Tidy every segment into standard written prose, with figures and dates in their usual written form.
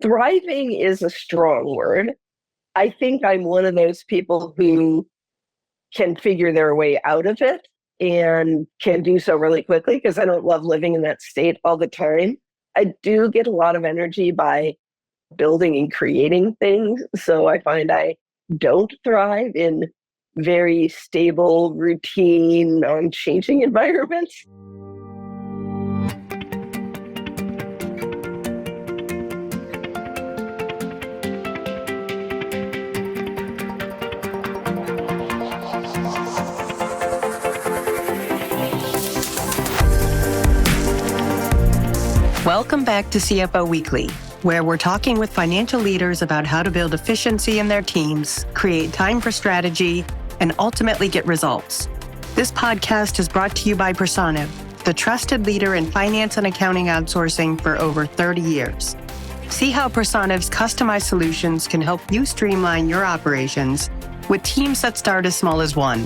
Thriving is a strong word. I think I'm one of those people who can figure their way out of it and can do so really quickly because I don't love living in that state all the time. I do get a lot of energy by building and creating things. So I find I don't thrive in very stable, routine, non-changing environments. Welcome back to CFO Weekly, where we're talking with financial leaders about how to build efficiency in their teams, create time for strategy, and ultimately get results. This podcast is brought to you by Personiv, the trusted leader in finance and accounting outsourcing for over 30 years. See how Personiv's customized solutions can help you streamline your operations with teams that start as small as one.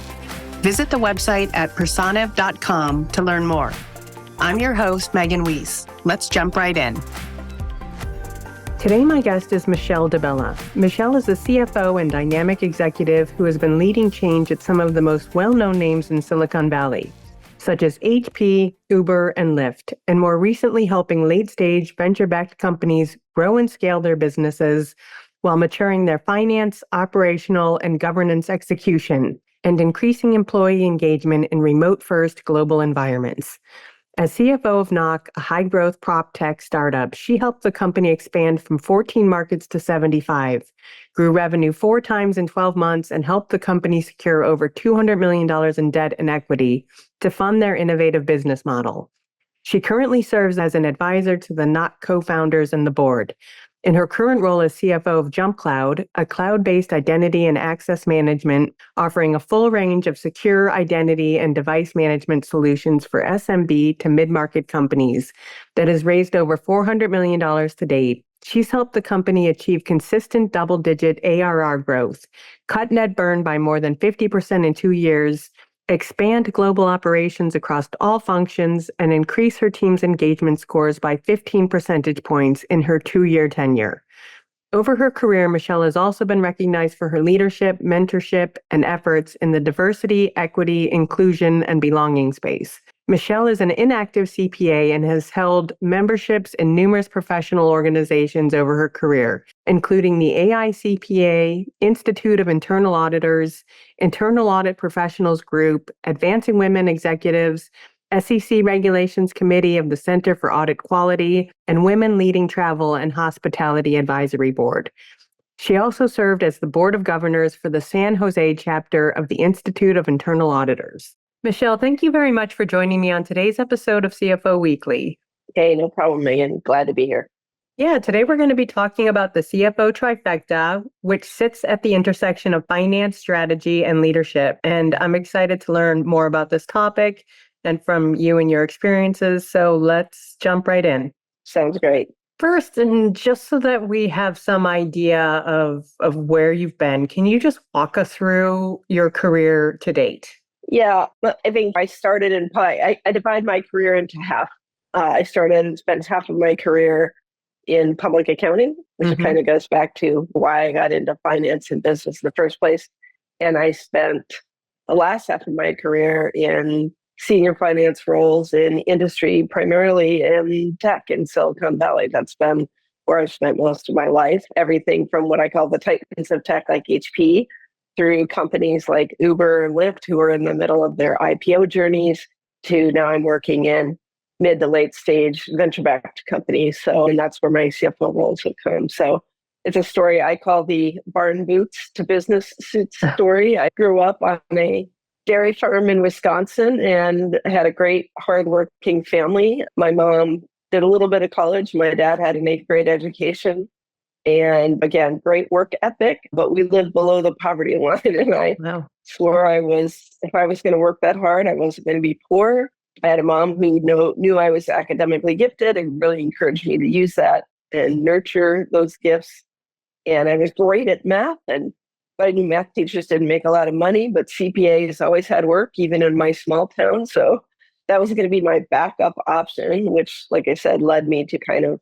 Visit the website at personiv.com to learn more. I'm your host, Megan Weis. Let's jump right in. Today, my guest is Michelle DeBella. Michelle is a CFO and dynamic executive who has been leading change at some of the most well-known names in Silicon Valley, such as HP, Uber, and Lyft, and more recently helping late-stage venture-backed companies grow and scale their businesses while maturing their finance, operational, and governance execution, and increasing employee engagement in remote-first global environments. As CFO of Knock, a high-growth prop tech startup, she helped the company expand from 14 markets to 75, grew revenue 4 times in 12 months, and helped the company secure over $200 million in debt and equity to fund their innovative business model. She currently serves as an advisor to the Knock co-founders and the board. In her current role as CFO of JumpCloud, a cloud-based identity and access management offering a full range of secure identity and device management solutions for SMB to mid-market companies that has raised over $400 million to date. She's helped the company achieve consistent double-digit ARR growth, cut net burn by more than 50% in 2 years, expand global operations across all functions, and increase her team's engagement scores by 15 percentage points in her 2-year tenure. Over her career, Michelle has also been recognized for her leadership, mentorship, and efforts in the diversity, equity, inclusion, and belonging space. Michelle is an inactive CPA and has held memberships in numerous professional organizations over her career, including the AICPA, Institute of Internal Auditors, Internal Audit Professionals Group, Advancing Women Executives, SEC Regulations Committee of the Center for Audit Quality, and Women Leading Travel and Hospitality Advisory Board. She also served as the Board of Governors for the San Jose chapter of the Institute of Internal Auditors. Michelle, thank you very much for joining me on today's episode of CFO Weekly. Hey, no problem, Megan. Glad to be here. Yeah, today we're going to be talking about the CFO Trifecta, which sits at the intersection of finance, strategy, and leadership. And I'm excited to learn more about this topic and from you and your experiences. So let's jump right in. Sounds great. First, and just so that we have some idea of where you've been, can you just walk us through your career to date? Yeah, I think I started in I divide my career into half. I started and spent half of my career in public accounting, which kind of goes back to why I got into finance and business in the first place. And I spent the last half of my career in senior finance roles in industry, primarily in tech in Silicon Valley. That's been where I've spent most of my life. Everything from what I call the titans of tech, like HP, through companies like Uber and Lyft, who are in the middle of their IPO journeys, to now I'm working in mid to late stage venture-backed companies. And that's where my CFO roles have come. So it's a story I call the barn boots to business suits story. I grew up on a dairy farm in Wisconsin and had a great hardworking family. My mom did a little bit of college. My dad had an 8th grade education. And again, great work ethic, but we lived below the poverty line. And I swore if I was going to work that hard, I wasn't going to be poor. I had a mom who knew I was academically gifted and really encouraged me to use that and nurture those gifts. And I was great at math, and I knew math teachers didn't make a lot of money, but CPAs always had work, even in my small town. So that was going to be my backup option, which, like I said, led me to kind of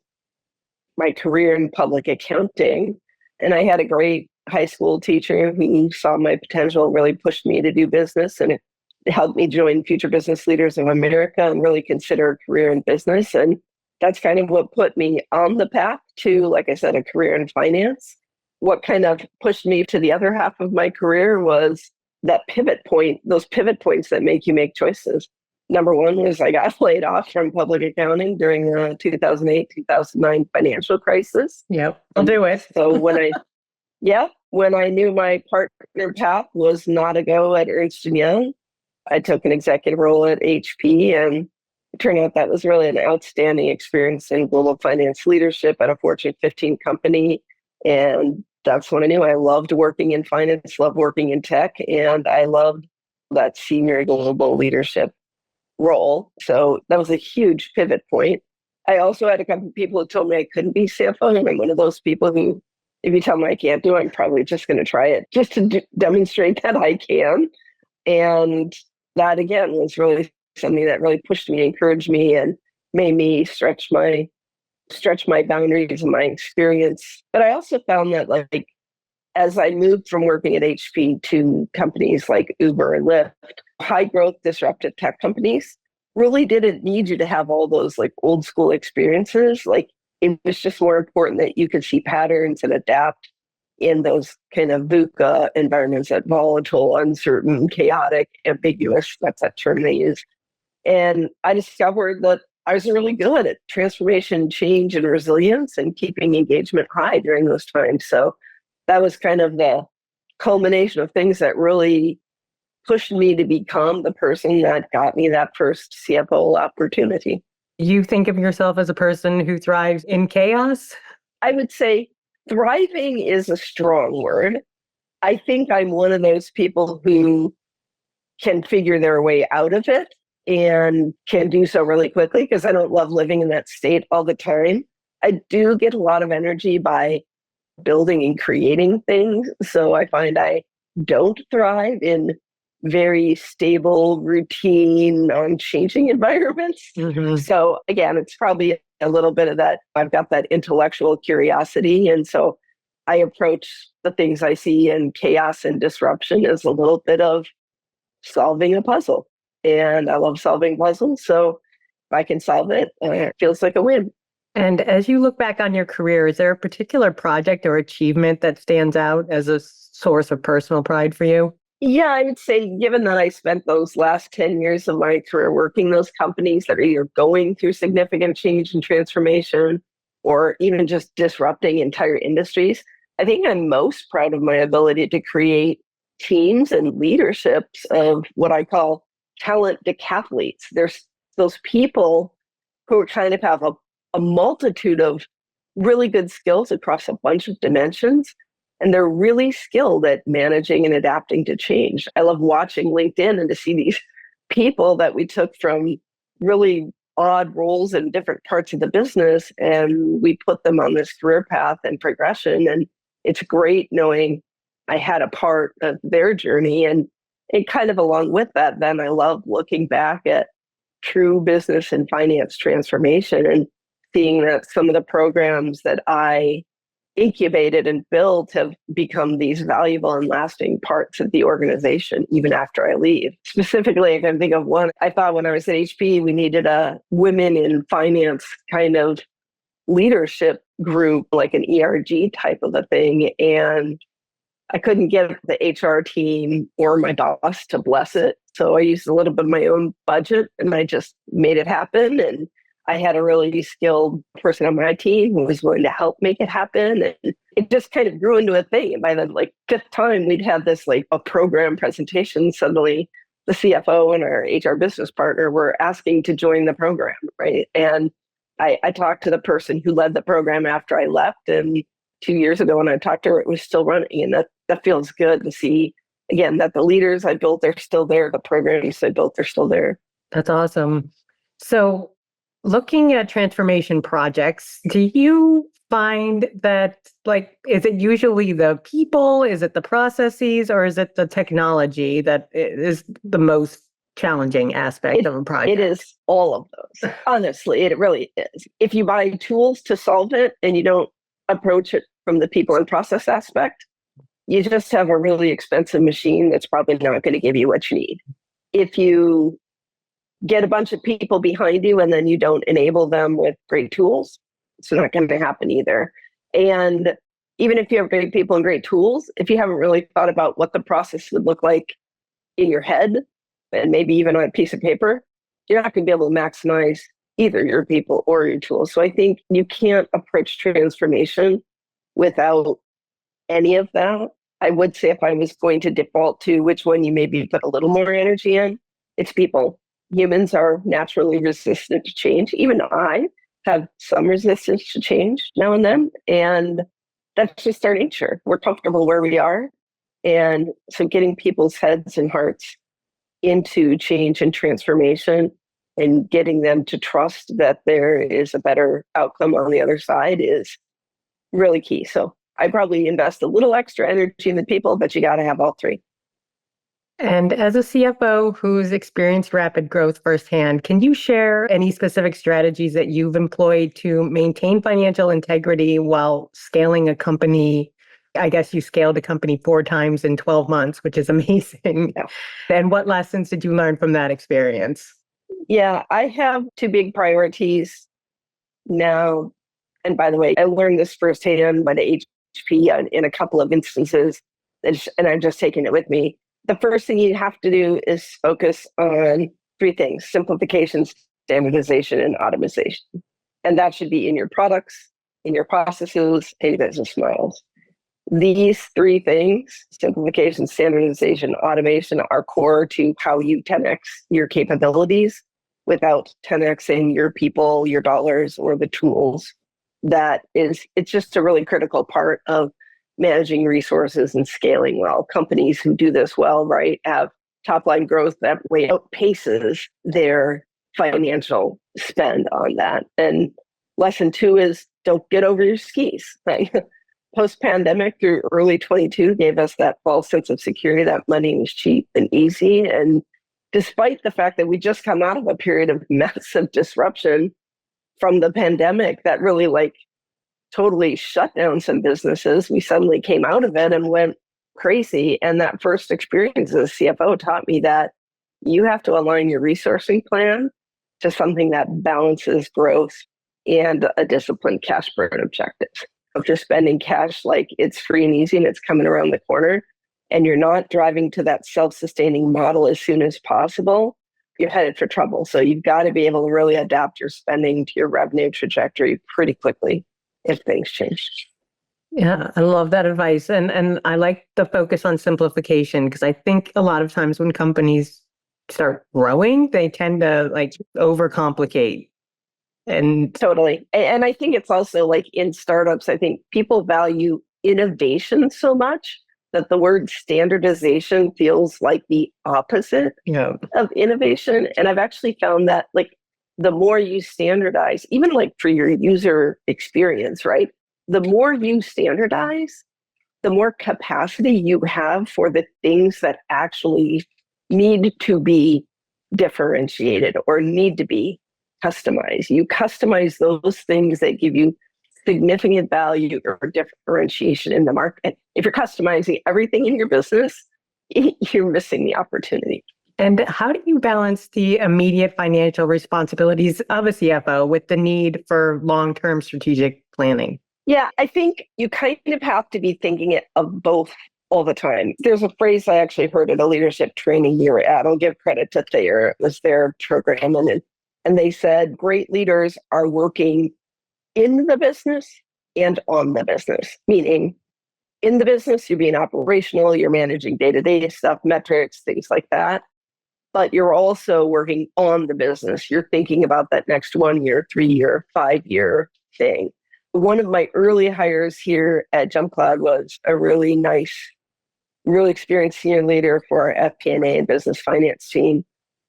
my career in public accounting. And I had a great high school teacher who saw my potential, really pushed me to do business, and it helped me join Future Business Leaders of America and really consider a career in business. And that's kind of what put me on the path to, like I said, a career in finance. What kind of pushed me to the other half of my career was that pivot point, those pivot points that make you make choices. Number one was I got laid off from public accounting during the 2008, 2009 financial crisis. Yep, I'll do it. So when I knew my partner path was not a go at Ernst Young, I took an executive role at HP, and it turned out that was really an outstanding experience in global finance leadership at a Fortune 15 company. And that's when I knew I loved working in finance, loved working in tech, and I loved that senior global leadership role. So that was a huge pivot point. I also had a couple of people who told me I couldn't be CFO, and I'm one of those people who, if you tell me I can't do it, I'm probably just going to try it just to demonstrate that I can. And that, again, was really something that really pushed me, encouraged me, and made me stretch my boundaries and my experience. But I also found that, like, as I moved from working at HP to companies like Uber and Lyft, high growth disruptive tech companies really didn't need you to have all those like old school experiences. Like, it was just more important that you could see patterns and adapt in those kind of VUCA environments, that volatile, uncertain, chaotic, ambiguous, that's that term they use. And I discovered that I was really good at transformation, change, and resilience, and keeping engagement high during those times. So that was kind of the culmination of things that really pushed me to become the person that got me that first CFO opportunity. You think of yourself as a person who thrives in chaos? I would say thriving is a strong word. I think I'm one of those people who can figure their way out of it and can do so really quickly, because I don't love living in that state all the time. I do get a lot of energy by building and creating things. So I find I don't thrive in very stable, routine, unchanging environments. Mm-hmm. So again, it's probably a little bit of that. I've got that intellectual curiosity. And so I approach the things I see in chaos and disruption as a little bit of solving a puzzle. And I love solving puzzles. So if I can solve it, it feels like a win. And as you look back on your career, is there a particular project or achievement that stands out as a source of personal pride for you? Yeah, I would say, given that I spent those last 10 years of my career working those companies that are either going through significant change and transformation or even just disrupting entire industries, I think I'm most proud of my ability to create teams and leaderships of what I call talent decathletes. There's those people who kind of have a multitude of really good skills across a bunch of dimensions. And they're really skilled at managing and adapting to change. I love watching LinkedIn and to see these people that we took from really odd roles in different parts of the business, and we put them on this career path and progression. And it's great knowing I had a part of their journey. And kind of along with that, then I love looking back at true business and finance transformation and seeing that some of the programs that I incubated and built have become these valuable and lasting parts of the organization even after I leave. Specifically, I can think of one. I thought when I was at HP, we needed a women in finance kind of leadership group, like an ERG type of a thing. And I couldn't get the HR team or my boss to bless it. So I used a little bit of my own budget and I just made it happen. And I had a really skilled person on my team who was willing to help make it happen. And it just kind of grew into a thing. And by the fifth time we'd had this a program presentation, suddenly the CFO and our HR business partner were asking to join the program, right? And I talked to the person who led the program after I left. And 2 years ago when I talked to her, it was still running. And that feels good to see, again, that the leaders I built, they're still there. The programs I built, they're still there. That's awesome. So looking at transformation projects, do you find that, is it usually the people, is it the processes, or is it the technology that is the most challenging aspect of a project. It is all of those. Honestly, it really is. If you buy tools to solve it and you don't approach it from the people and process aspect, you just have a really expensive machine that's probably not going to give you what you need. If you get a bunch of people behind you and then you don't enable them with great tools, it's not going to happen either. And even if you have great people and great tools, if you haven't really thought about what the process would look like in your head, and maybe even on a piece of paper, you're not going to be able to maximize either your people or your tools. So I think you can't approach transformation without any of that. I would say if I was going to default to which one you maybe put a little more energy in, it's people. Humans are naturally resistant to change. Even I have some resistance to change now and then. And that's just our nature. We're comfortable where we are. And so getting people's heads and hearts into change and transformation and getting them to trust that there is a better outcome on the other side is really key. So I probably invest a little extra energy in the people, but you got to have all three. And as a CFO who's experienced rapid growth firsthand, can you share any specific strategies that you've employed to maintain financial integrity while scaling a company? I guess you scaled a company 4 times in 12 months, which is amazing. Yeah. And what lessons did you learn from that experience? Yeah, I have 2 big priorities now. And by the way, I learned this firsthand by the HP in a couple of instances, and I've just taken it with me. The first thing you have to do is focus on 3 things: simplification, standardization, and automation. And that should be in your products, in your processes, and your business models. These 3 things, simplification, standardization, automation, are core to how you 10x your capabilities without 10xing your people, your dollars, or the tools. It's just a really critical part of managing resources and scaling well. Companies who do this well, right, have top line growth that way outpaces their financial spend on that. And lesson 2 is don't get over your skis, right? Post-pandemic through early 22 gave us that false sense of security that money was cheap and easy. And despite the fact that we just come out of a period of massive disruption from the pandemic that really totally shut down some businesses, we suddenly came out of it and went crazy. And that first experience as a CFO taught me that you have to align your resourcing plan to something that balances growth and a disciplined cash burn objective. Of just spending cash like it's free and easy and it's coming around the corner, and you're not driving to that self-sustaining model as soon as possible, you're headed for trouble. So you've got to be able to really adapt your spending to your revenue trajectory pretty quickly if things change. Yeah, I love that advice. And I like the focus on simplification, because I think a lot of times when companies start growing, they tend to overcomplicate. And totally. And I think it's also in startups, I think people value innovation so much that the word standardization feels like the opposite of innovation. And I've actually found that the more you standardize, even for your user experience, right? The more you standardize, the more capacity you have for the things that actually need to be differentiated or need to be customized. You customize those things that give you significant value or differentiation in the market. If you're customizing everything in your business, you're missing the opportunity. And how do you balance the immediate financial responsibilities of a CFO with the need for long-term strategic planning? Yeah, I think you kind of have to be thinking of both all the time. There's a phrase I actually heard at a leadership training you were at. I'll give credit to Thayer. It was their program. And they said great leaders are working in the business and on the business, meaning in the business, you're being operational, you're managing day-to-day stuff, metrics, things like that. But you're also working on the business. You're thinking about that next 1 year, 3 year, 5 year thing. One of my early hires here at JumpCloud was a really nice, really experienced senior leader for our FP&A and business finance team,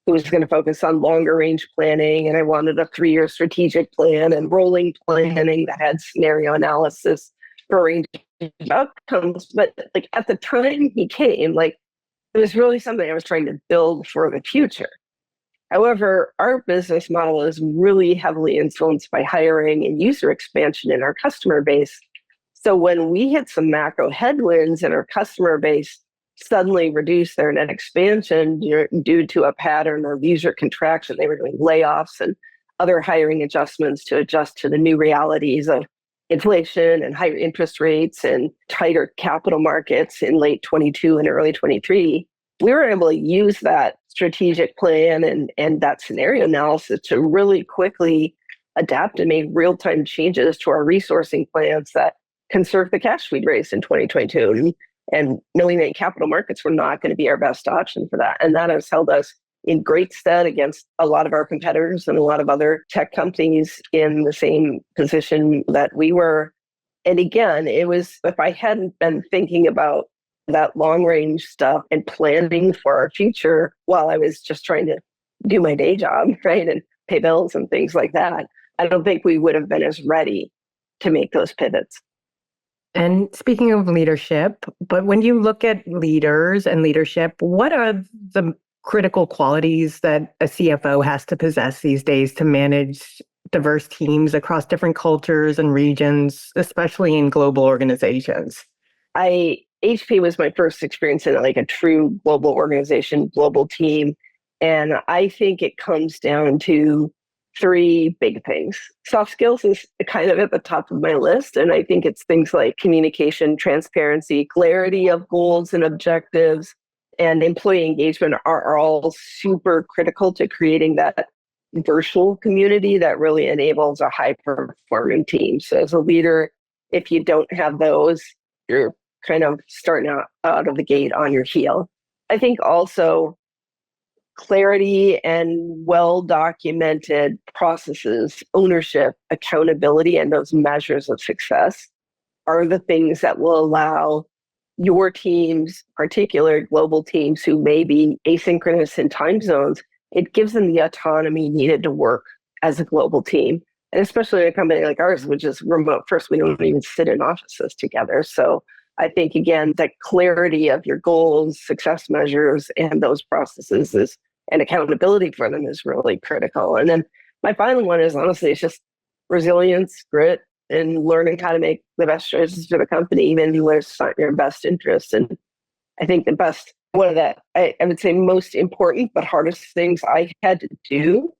who was going to focus on longer range planning. And I wanted a 3-year strategic plan and rolling planning that had scenario analysis for a range of outcomes. But at the time he came, It was really something I was trying to build for the future. However, our business model is really heavily influenced by hiring and user expansion in our customer base. So when we hit some macro headwinds and our customer base suddenly reduced their net expansion due to a pattern of user contraction, they were doing layoffs and other hiring adjustments to adjust to the new realities of inflation and higher interest rates and tighter capital markets in late 22 and early 23. We were able to use that strategic plan and that scenario analysis to really quickly adapt and make real-time changes to our resourcing plans that conserve the cash we'd raised in 2022. And knowing that capital markets were not going to be our best option for that. And that has held us in great stead against a lot of our competitors and a lot of other tech companies in the same position that we were. And again, it was, if I hadn't been thinking about that long range stuff and planning for our future while I was just trying to do my day job, right, and pay bills and things like that, I don't think we would have been as ready to make those pivots. And speaking of leadership, but when you look at leaders and leadership, what are the critical qualities that a CFO has to possess these days to manage diverse teams across different cultures and regions, especially in global organizations? HP was my first experience in like a true global organization, global team. And I think it comes down to three big things. Soft skills is kind of at the top of my list. And I think it's things like communication, transparency, clarity of goals and objectives, and employee engagement are all super critical to creating that virtual community that really enables a high performing team. So as a leader, if you don't have those, you're kind of starting out of the gate on your heel. I think also clarity and well-documented processes, ownership, accountability, and those measures of success are the things that will allow your teams, particular global teams who may be asynchronous in time zones, it gives them the autonomy needed to work as a global team. And especially in a company like ours, which is remote first, we don't even sit in offices together. So I think, again, that clarity of your goals, success measures, and those processes and accountability for them is really critical. And then my final one is honestly, it's just resilience, grit, and learning how to make the best choices for the company, even when it's not your best interest. And I think one of the, I would say most important but hardest things I had to do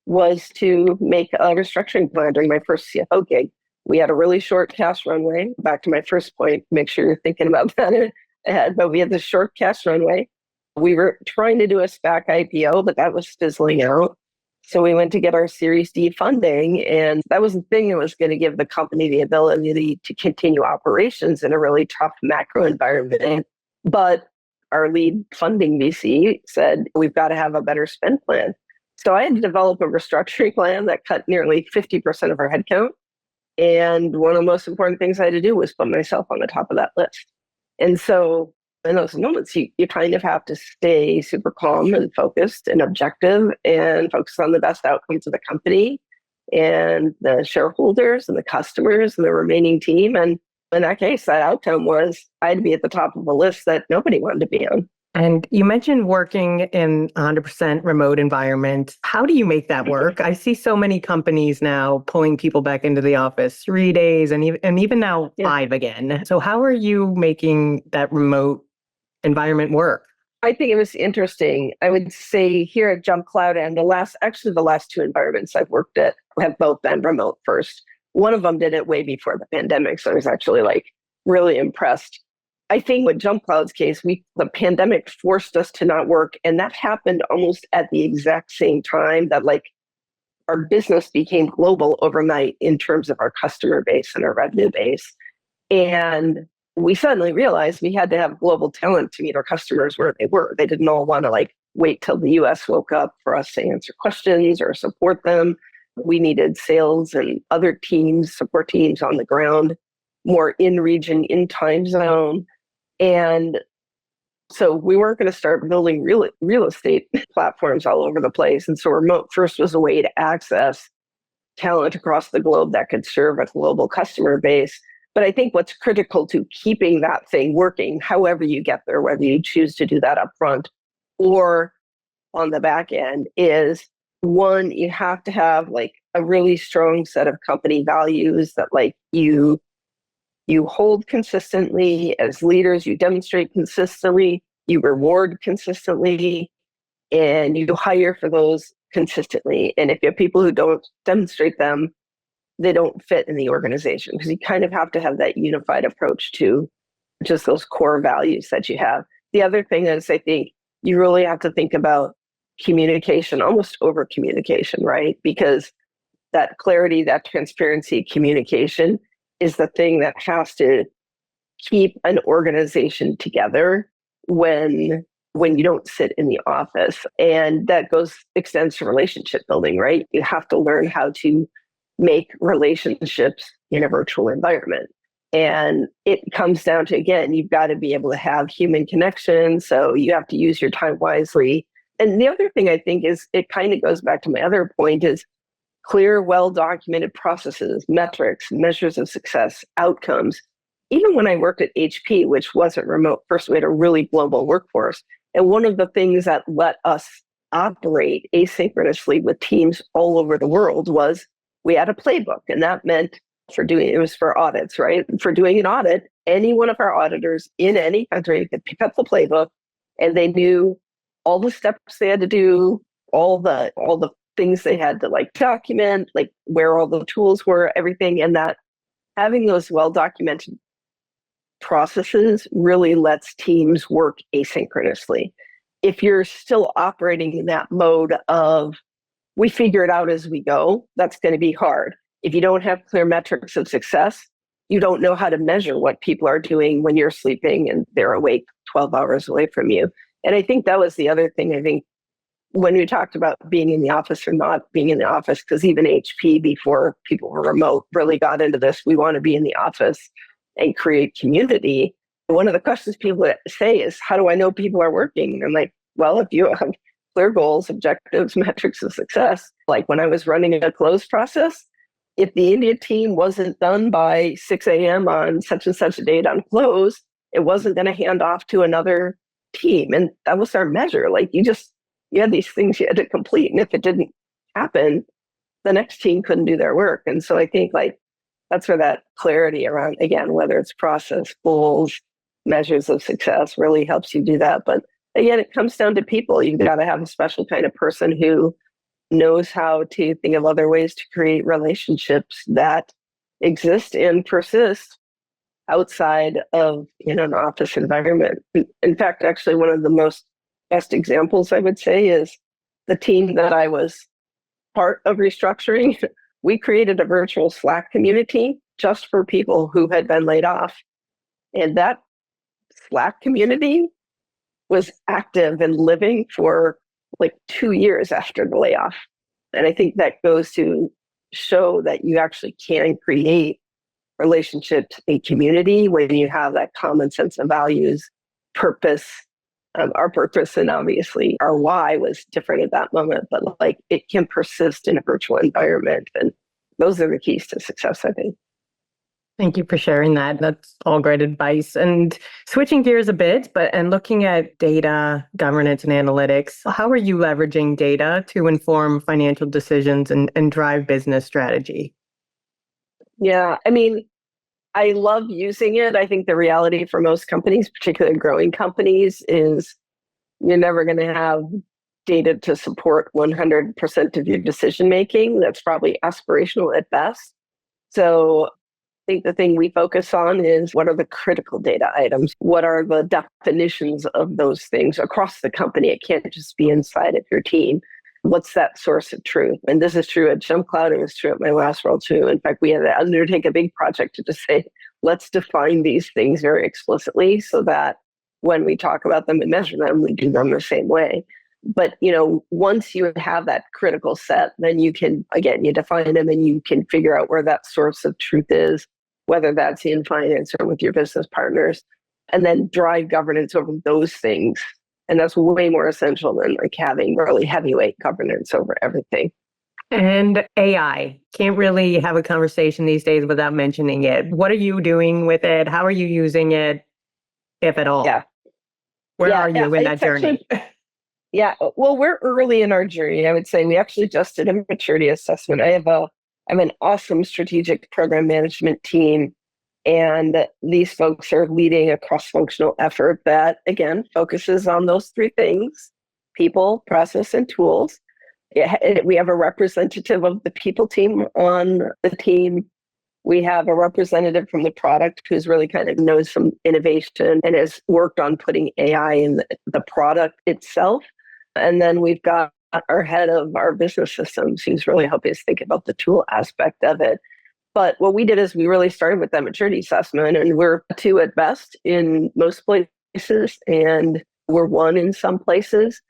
was to make a restructuring plan during my first CFO gig. We had a really short cash runway. Back to my first point, make sure you're thinking about that ahead. But we had this short cash runway. We were trying to do a SPAC IPO, but that was fizzling out. So we went to get our Series D funding, and that was the thing that was going to give the company the ability to continue operations in a really tough macro environment. But our lead funding VC said, we've got to have a better spend plan. So I had to develop a restructuring plan that cut nearly 50% of our headcount. And one of the most important things I had to do was put myself on the top of that list. And so in those moments, you kind of have to stay super calm and focused and objective and focus on the best outcomes of the company and the shareholders and the customers and the remaining team. And in that case, that outcome was I had to be at the top of a list that nobody wanted to be on. And you mentioned working in 100% remote environment. How do you make that work? I see so many companies now pulling people back into the office 3 days and even now 5 again. So how are you making that remote environment work? I think it was interesting. I would say here at JumpCloud and the last 2 environments I've worked at have both been remote first. One of them did it way before the pandemic. So I was actually really impressed. I think with JumpCloud's case, the pandemic forced us to not work. And that happened almost at the exact same time that our business became global overnight in terms of our customer base and our revenue base. And we suddenly realized we had to have global talent to meet our customers where they were. They didn't all want to wait till the US woke up for us to answer questions or support them. We needed sales and other teams, support teams on the ground, more in region, in time zone. And so we weren't going to start building real estate platforms all over the place. And so remote first was a way to access talent across the globe that could serve a global customer base. But I think what's critical to keeping that thing working, however you get there, whether you choose to do that up front or on the back end, is one, you have to have like a really strong set of company values that like you hold consistently as leaders, you demonstrate consistently, you reward consistently, and you hire for those consistently. And if you have people who don't demonstrate them, they don't fit in the organization, because you kind of have to have that unified approach to just those core values that you have. The other thing is, I think you really have to think about communication, almost over communication, right? Because that clarity, that transparency, communication is the thing that has to keep an organization together when you don't sit in the office. And that extends to relationship building, right? You have to learn how to make relationships in a virtual environment. And it comes down to, again, you've got to be able to have human connection. So you have to use your time wisely. And the other thing I think is, it kind of goes back to my other point, is clear, well-documented processes, metrics, measures of success, outcomes. Even when I worked at HP, which wasn't remote, first we had a really global workforce. And one of the things that let us operate asynchronously with teams all over the world was we had a playbook. And that meant it was for audits, right? For doing an audit, any one of our auditors in any country could pick up the playbook, and they knew all the steps they had to do, all the things they had to like document, like where all the tools were, everything. And that having those well-documented processes really lets teams work asynchronously. If you're still operating in that mode of we figure it out as we go, that's going to be hard. If you don't have clear metrics of success, you don't know how to measure what people are doing when you're sleeping and they're awake 12 hours away from you. And I think that was the other thing. I think when we talked about being in the office or not being in the office, because even HP, before people were remote, really got into this, we want to be in the office and create community. One of the questions people say is, how do I know people are working? And I'm like, well, if you have clear goals, objectives, metrics of success, like when I was running a close process, if the India team wasn't done by 6 a.m. on such and such a date on close, it wasn't going to hand off to another team. And that was our measure. Like you had these things you had to complete. And if it didn't happen, the next team couldn't do their work. And so I think like that's where that clarity around, again, whether it's process, goals, measures of success really helps you do that. But again, it comes down to people. You've got to have a special kind of person who knows how to think of other ways to create relationships that exist and persist outside of an office environment. In fact, actually, one of the best examples I would say is the team that I was part of restructuring. We created a virtual Slack community just for people who had been laid off. And that Slack community was active and living for like 2 years after the layoff. And I think that goes to show that you actually can create relationships in community when you have that common sense of values, purpose. Our purpose and obviously our why was different at that moment, but like it can persist in a virtual environment. And those are the keys to success, I think. Thank you for sharing that. That's all great advice. And switching gears a bit, and looking at data, governance, and analytics, how are you leveraging data to inform financial decisions and drive business strategy? Yeah, I mean, I love using it. I think the reality for most companies, particularly growing companies, is you're never going to have data to support 100% of your decision making. That's probably aspirational at best. So I think the thing we focus on is, what are the critical data items? What are the definitions of those things across the company? It can't just be inside of your team. What's that source of truth? And this is true at JumpCloud. It was true at my last role too. In fact, we had to undertake a big project to just say, let's define these things very explicitly so that when we talk about them and measure them, we do them the same way. But, once you have that critical set, then you can, again, you define them and you can figure out where that source of truth is, whether that's in finance or with your business partners, and then drive governance over those things. And that's way more essential than like having really heavyweight governance over everything. And AI. Can't really have a conversation these days without mentioning it. What are you doing with it? How are you using it, if at all? Yeah. Where are you in that It's journey? yeah. Well, we're early in our journey. I would say we actually just did a maturity assessment. I have an awesome strategic program management team, and these folks are leading a cross-functional effort that, again, focuses on those three things: people, process, and tools. We have a representative of the people team on the team. We have a representative from the product who's really kind of knows some innovation and has worked on putting AI in the product itself. And then we've got our head of our business systems who's really helping us think about the tool aspect of it. But what we did is we really started with that maturity assessment, and we're 2 at best in most places, and we're 1 in some places.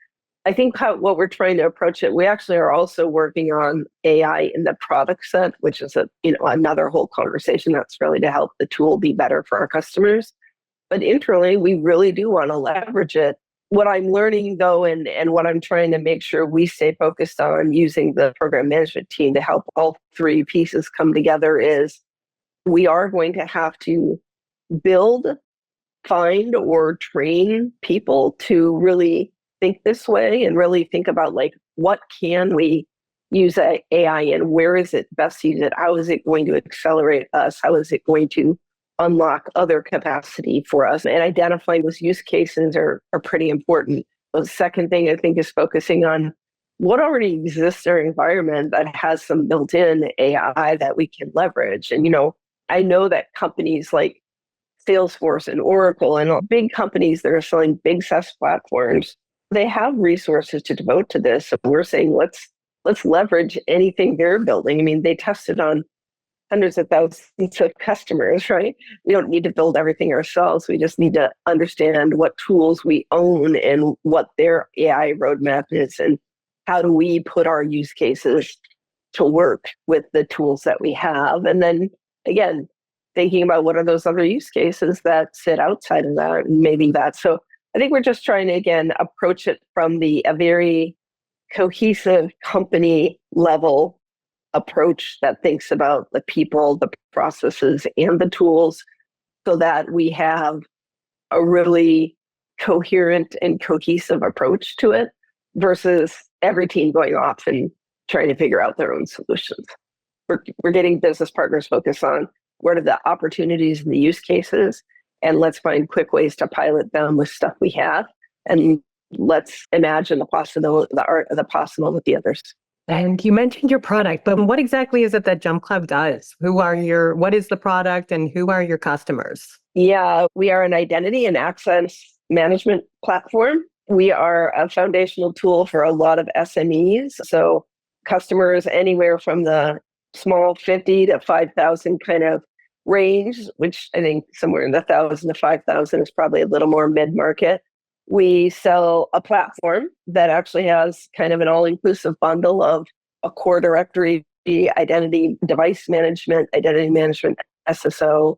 I think what we're trying to approach it, we actually are also working on AI in the product set, which is another whole conversation that's really to help the tool be better for our customers. But internally, we really do want to leverage it. What I'm learning though, and what I'm trying to make sure we stay focused on using the program management team to help all 3 pieces come together, is we are going to have to build, find, or train people to really think this way and really think about, like, what can we use AI in? Where is it best used? How is it going to accelerate us? How is it going to unlock other capacity for us? And identifying those use cases are pretty important. The second thing I think is focusing on what already exists in our environment that has some built-in AI that we can leverage. And, I know that companies like Salesforce and Oracle and big companies that are selling big SaaS platforms, they have resources to devote to this. So we're saying let's leverage anything they're building. I mean, they tested on hundreds of thousands of customers, right? We don't need to build everything ourselves. We just need to understand what tools we own and what their AI roadmap is, and how do we put our use cases to work with the tools that we have. And then again, thinking about what are those other use cases that sit outside of that, and maybe that. So I think we're just trying to, again, approach it from a very cohesive company level approach that thinks about the people, the processes, and the tools, so that we have a really coherent and cohesive approach to it versus every team going off and trying to figure out their own solutions. We're getting business partners focused on what are the opportunities and the use cases, and let's find quick ways to pilot them with stuff we have, and let's imagine the art of the possible with the others. And you mentioned your product, but what exactly is it that JumpCloud does? What is the product, and who are your customers? Yeah, we are an identity and access management platform. We are a foundational tool for a lot of SMEs. So customers anywhere from the small 50 to 5,000 kind of range, which I think somewhere in the 1,000 to 5,000 is probably a little more mid-market. We sell a platform that actually has kind of an all-inclusive bundle of a core directory, identity, device management, identity management, SSO,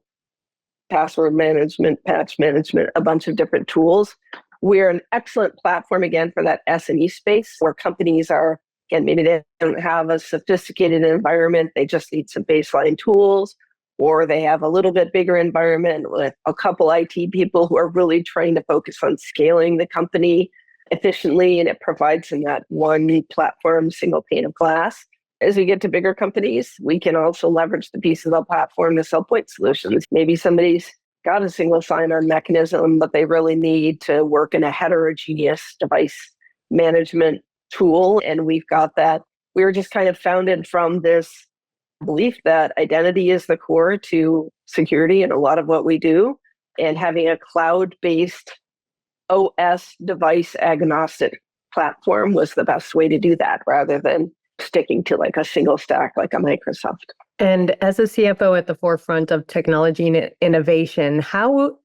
password management, patch management, a bunch of different tools. We're an excellent platform, again, for that SME space where companies are, again, maybe they don't have a sophisticated environment, they just need some baseline tools, or they have a little bit bigger environment with a couple IT people who are really trying to focus on scaling the company efficiently, and it provides them that one platform, single pane of glass. As we get to bigger companies, we can also leverage the pieces of the platform to sell point solutions. Maybe somebody's got a single sign-on mechanism, but they really need to work in a heterogeneous device management tool, and we've got that. We were just kind of founded from this belief that identity is the core to security in a lot of what we do, and having a cloud-based OS device agnostic platform was the best way to do that, rather than sticking to like a single stack like a Microsoft. And as a CFO at the forefront of technology and innovation, how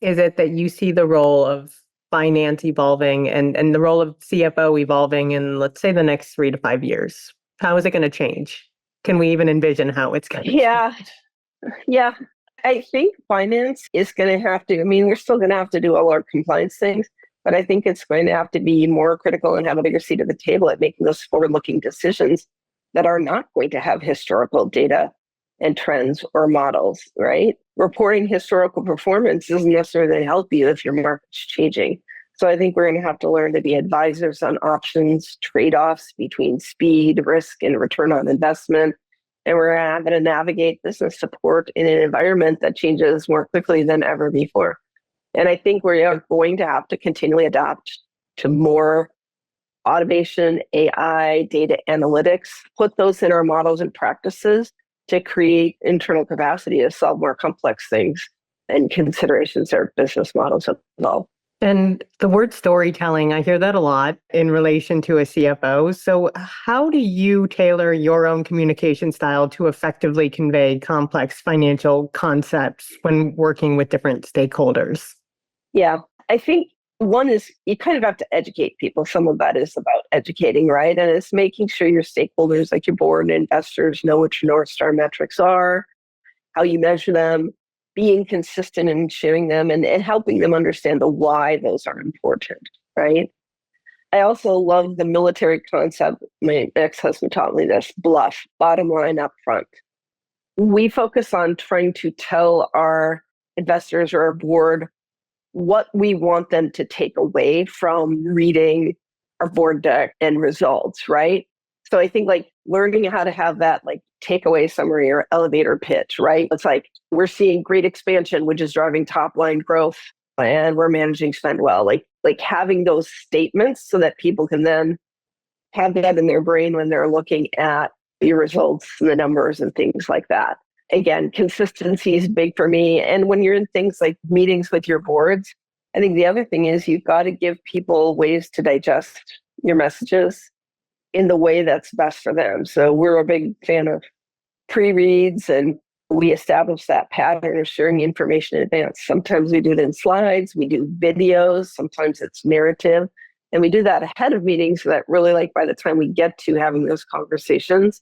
is it that you see the role of finance evolving and the role of CFO evolving in, let's say, the next 3 to 5 years? How is it going to change? Can we even envision how it's going to change? Yeah. I think finance is going to have to, we're still going to have to do all our compliance things, but I think it's going to have to be more critical and have a bigger seat at the table at making those forward-looking decisions. that are not going to have historical data and trends or models, right? Reporting historical performance doesn't necessarily help you if your market's changing. So I think we're going to have to learn to be advisors on options, trade-offs between speed, risk, and return on investment. And we're going to have to navigate business support in an environment that changes more quickly than ever before. And I think we are going to have to continually adapt to more automation, AI, data analytics, put those in our models and practices to create internal capacity to solve more complex things and considerations our business models evolve. And the word storytelling, I hear that a lot in relation to a CFO. So how do you tailor your own communication style to effectively convey complex financial concepts when working with different stakeholders? Yeah, I think one is you kind of have to educate people. Some of that is about educating, right? And it's making sure your stakeholders, like your board and investors, know what your North Star metrics are, how you measure them, being consistent in sharing them, and helping them understand the why those are important, right? I also love the military concept. My ex-husband taught me this: bluff, bottom line up front. We focus on trying to tell our investors or our board what we want them to take away from reading our board deck and results, right? So I think like learning how to have that like takeaway summary or elevator pitch, right? It's like we're seeing great expansion, which is driving top line growth, and we're managing spend well. Like having those statements so that people can then have that in their brain when they're looking at the results and the numbers and things like that. Again, consistency is big for me. And when you're in things like meetings with your boards, I think the other thing is you've got to give people ways to digest your messages in the way that's best for them. So we're a big fan of pre-reads, and we establish that pattern of sharing information in advance. Sometimes we do it in slides, we do videos, sometimes it's narrative. And we do that ahead of meetings so that really like by the time we get to having those conversations,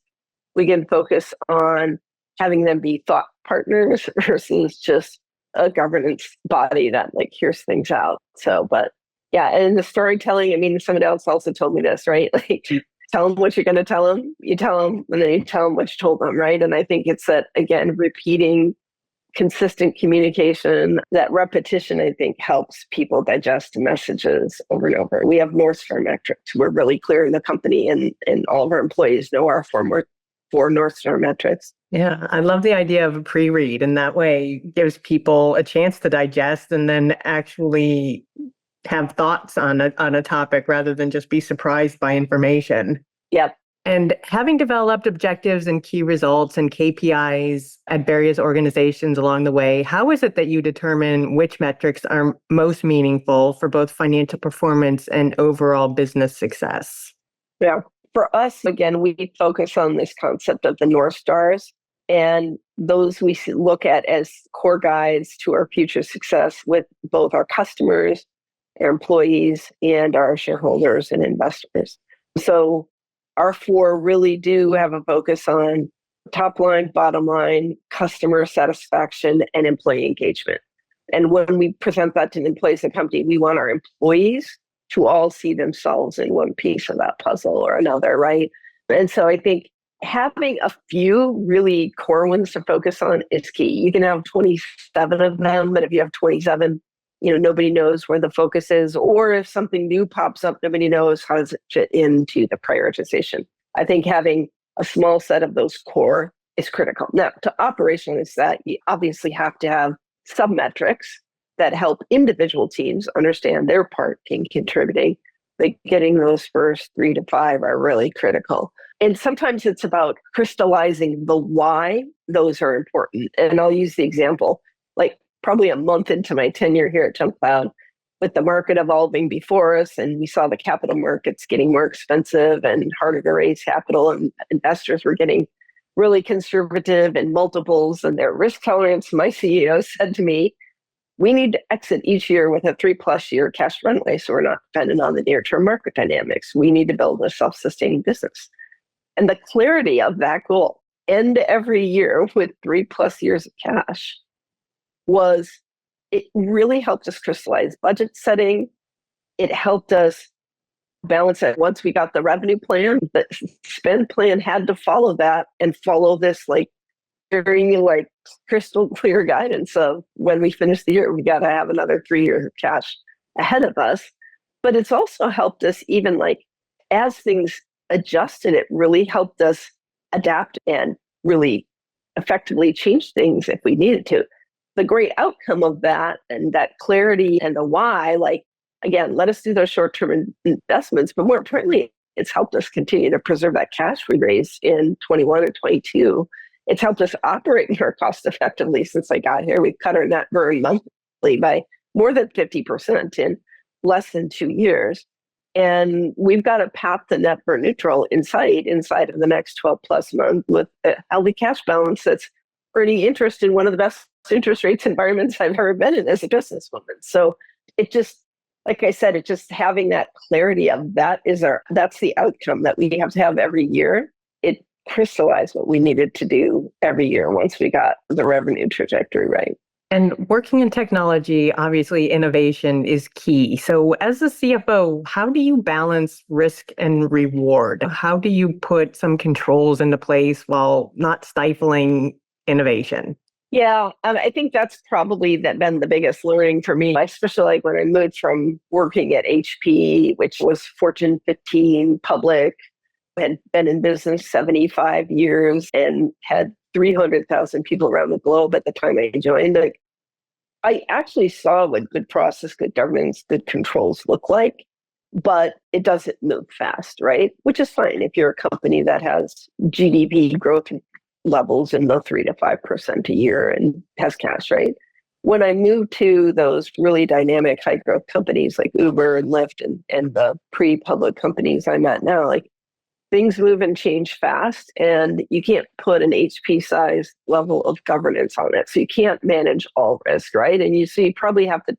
we can focus on having them be thought partners versus just a governance body that like hears things out. So, but yeah, and the storytelling, I mean, somebody else also told me this, right? Like tell them what you're going to tell them, you tell them, and then you tell them what you told them, right? And I think it's that, again, repeating consistent communication, that repetition, I think, helps people digest messages over and over. We have North Star metrics. We're really clear in the company, and all of our employees know our four North Star metrics. Yeah, I love the idea of a pre-read, and that way gives people a chance to digest and then actually have thoughts on a topic rather than just be surprised by information. Yep. And having developed objectives and key results and KPIs at various organizations along the way, how is it that you determine which metrics are most meaningful for both financial performance and overall business success? Yeah. For us, again, we focus on this concept of the North Stars, and those we look at as core guides to our future success with both our customers, our employees, and our shareholders and investors. So our four really do have a focus on top line, bottom line, customer satisfaction, and employee engagement. And when we present that to the employees of the company, we want our employees to all see themselves in one piece of that puzzle or another, right? And so I think having a few really core ones to focus on is key. You can have 27 of them, but if you have 27, nobody knows where the focus is, or if something new pops up, nobody knows how does it fit into the prioritization. I think having a small set of those core is critical. Now, to operationalize that, you obviously have to have sub-metrics that help individual teams understand their part in contributing. Like getting those first 3 to 5 are really critical. And sometimes it's about crystallizing the why those are important. And I'll use the example, like probably a month into my tenure here at JumpCloud, with the market evolving before us, and we saw the capital markets getting more expensive and harder to raise capital, and investors were getting really conservative in multiples and their risk tolerance. My CEO said to me, we need to exit each year with a 3+ year cash runway so we're not dependent on the near-term market dynamics. We need to build a self-sustaining business. And the clarity of that goal, end every year with 3+ years of cash, it really helped us crystallize budget setting. It helped us balance it. Once we got the revenue plan, the spend plan had to follow that and follow this very crystal clear guidance of when we finish the year, we got to have another 3 years of cash ahead of us. But it's also helped us even as things adjusted, it really helped us adapt and really effectively change things if we needed to. The great outcome of that and that clarity and the why, again, let us do those short-term investments, but more importantly, it's helped us continue to preserve that cash we raised in 21 and 22. It's helped us operate more cost effectively since I got here. We've cut our net burn monthly by more than 50% in less than 2 years. And we've got a path to net burn neutral inside of the next 12 plus months with a healthy cash balance that's earning interest in one of the best interest rates environments I've ever been in as a businesswoman. So it just, like I said, it just having that clarity of that's the outcome that we have to have every year. It crystallized what we needed to do every year once we got the revenue trajectory right. And working in technology, obviously innovation is key. So as a CFO, how do you balance risk and reward? How do you put some controls into place while not stifling innovation? Yeah, I think that's probably been the biggest learning for me, especially when I moved from working at HP, which was Fortune 15 public, had been in business 75 years and had 300,000 people around the globe at the time I joined. I actually saw what good process, good governance, good controls look like, but it doesn't move fast, right? Which is fine if you're a company that has GDP growth levels in the 3 to 5% a year and has cash, right? When I moved to those really dynamic high growth companies like Uber and Lyft and the pre-public companies I'm at now, things move and change fast, and you can't put an HP size level of governance on it. So you can't manage all risk, right? And you probably have to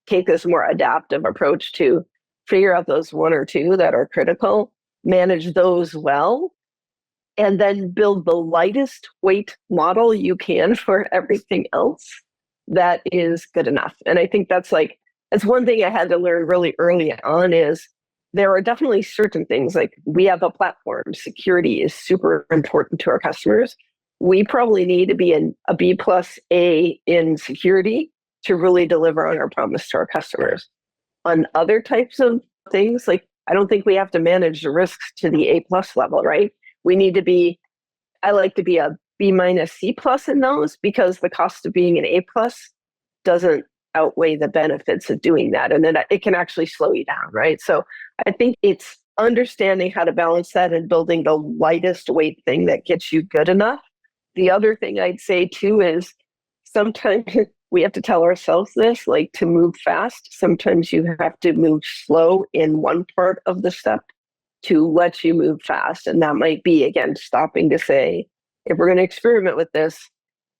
take this more adaptive approach to figure out those one or two that are critical, manage those well, and then build the lightest weight model you can for everything else that is good enough. And I think that's one thing I had to learn really early on is there are definitely certain things we have a platform. Security is super important to our customers. We probably need to be a B plus A in security to really deliver on our promise to our customers. On other types of things, I don't think we have to manage the risks to the A plus level, right? We need to I like to be a B minus C plus in those because the cost of being an A plus doesn't outweigh the benefits of doing that. And then it can actually slow you down, right? So I think it's understanding how to balance that and building the lightest weight thing that gets you good enough. The other thing I'd say too is sometimes we have to tell ourselves this, to move fast, sometimes you have to move slow in one part of the step to let you move fast. And that might be, again, stopping to say, if we're going to experiment with this,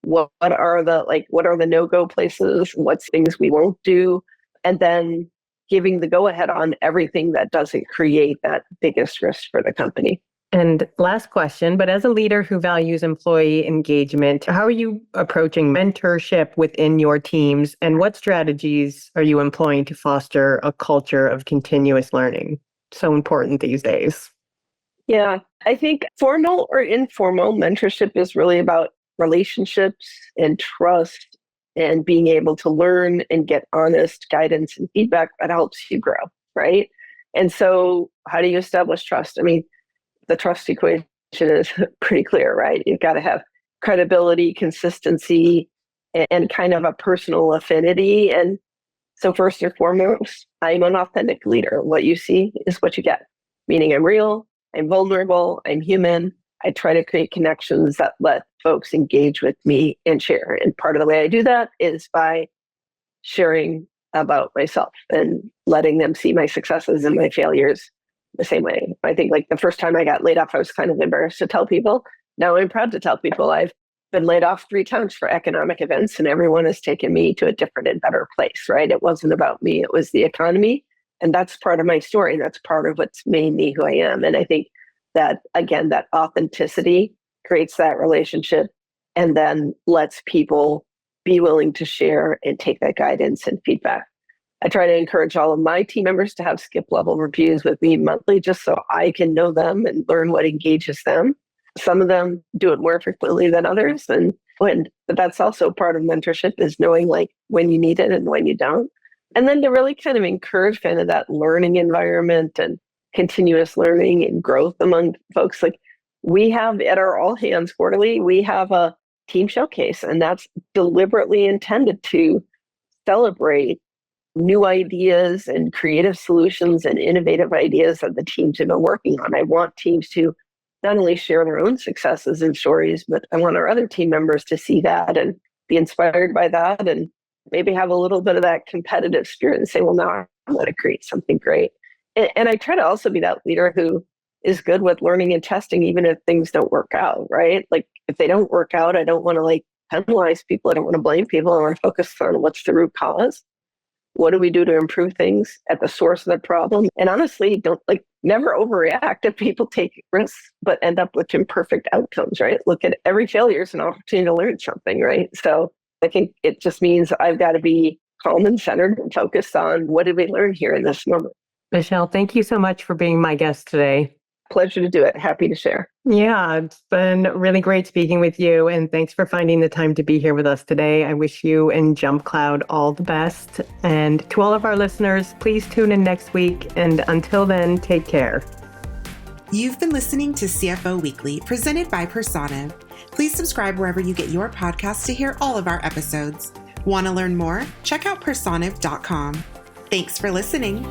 what are the no-go places? What's things we won't do? And then giving the go-ahead on everything that doesn't create that biggest risk for the company. And last question, but as a leader who values employee engagement, how are you approaching mentorship within your teams? And what strategies are you employing to foster a culture of continuous learning? So important these days. Yeah, I think formal or informal mentorship is really about relationships and trust and being able to learn and get honest guidance and feedback that helps you grow, right? And so how do you establish trust? I mean, the trust equation is pretty clear, right? You've got to have credibility, consistency, and kind of a personal affinity. And so first and foremost, I'm an authentic leader. What you see is what you get, meaning I'm real, I'm vulnerable, I'm human. I try to create connections that let folks engage with me and share. And part of the way I do that is by sharing about myself and letting them see my successes and my failures the same way. I think the first time I got laid off, I was kind of embarrassed to tell people. Now I'm proud to tell people I've been laid off 3 times for economic events, and everyone has taken me to a different and better place, right? It wasn't about me, it was the economy. And that's part of my story. That's part of what's made me who I am. And I think that, again, that authenticity creates that relationship and then lets people be willing to share and take that guidance and feedback. I try to encourage all of my team members to have skip level reviews with me monthly, just so I can know them and learn what engages them. Some of them do it more frequently than others. But that's also part of mentorship, is knowing like when you need it and when you don't. And then to really kind of encourage kind of that learning environment and continuous learning and growth among folks. Like we have at our all hands quarterly, we have a team showcase, and that's deliberately intended to celebrate new ideas and creative solutions and innovative ideas that the teams have been working on. I want teams to not only share their own successes and stories, but I want our other team members to see that and be inspired by that, and maybe have a little bit of that competitive spirit and say, well, now I'm going to create something great. And I try to also be that leader who is good with learning and testing, even if things don't work out, right? Like if they don't work out, I don't want to like penalize people. I don't want to blame people. I want to focus on what's the root cause. What do we do to improve things at the source of the problem? And honestly, never overreact if people take risks, but end up with imperfect outcomes, right? Look at every failure as an opportunity to learn something, right? So I think it just means I've got to be calm and centered and focused on what did we learn here in this moment. Michelle, thank you so much for being my guest today. Pleasure to do it. Happy to share. Yeah, it's been really great speaking with you, and thanks for finding the time to be here with us today. I wish you and JumpCloud all the best. And to all of our listeners, please tune in next week. And until then, take care. You've been listening to CFO Weekly, presented by Personiv. Please subscribe wherever you get your podcasts to hear all of our episodes. Want to learn more? Check out personiv.com. Thanks for listening.